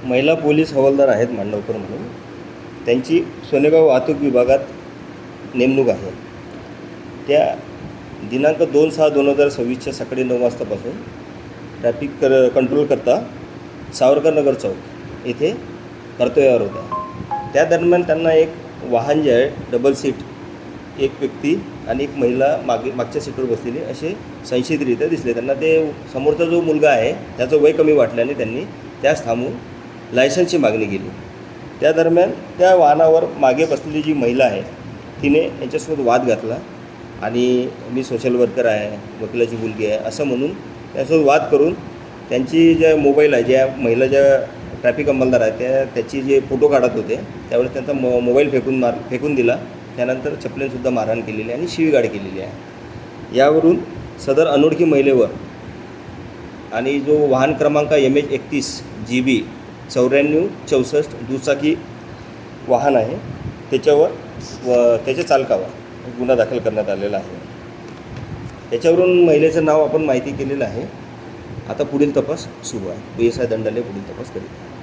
महिला पोलीस हवालदार आहेत मांडवकर म्हणून. त्यांची सोनेगाव वाहतूक विभागात नेमणूक आहे. त्या दिनांक 2/6/2026च्या सकाळी 9 वाजतापासून ट्रॅफिक कंट्रोल करता सावरकरनगर चौक येथे कर्तव्यावर होत्या. त्या दरम्यान त्यांना एक वाहन जे आहे डबल सीट, एक व्यक्ती आणि एक महिला मागच्या सीटवर बसलेली असे संशयितरित्या दिसले. त्यांना ते समोरचा जो मुलगा आहे त्याचं वय कमी वाटल्याने त्यांनी त्यास थांबून लायसन्सची मागणी केली. त्या दरम्यान त्या वाहनावर मागे बसलेली जी महिला आहे तिने यांच्यासोबत वाद घातला आणि मी सोशल वर्कर आहे, वकिलाची मुलगी आहे असं म्हणून त्यासोबत वाद करून त्यांची ज्या मोबाईल आहे, ज्या महिला ज्या ट्रॅफिक अंमलदार आहे त्याची जे फोटो काढत होते त्यावेळेस त्यांचा मोबाईल फेकून दिला. त्यानंतर चपलेनसुद्धा मारहाण केलेली आहे आणि शिवीगाळ केलेली आहे. यावरून सदर अनोळखी महिलेवर आणि जो वाहन क्रमांक MH31 GB 9464 दुचाकी वाहन आहे त्याच्यावर व त्याच्या चालकावर गुन्हा दाखल करण्यात आलेला आहे. त्याच्यावरून महिलेचं नाव आपण माहिती केलेलं आहे. आता पुढील तपास सुरू आहे. PSI दंडाले पुढील तपास करीत आहे.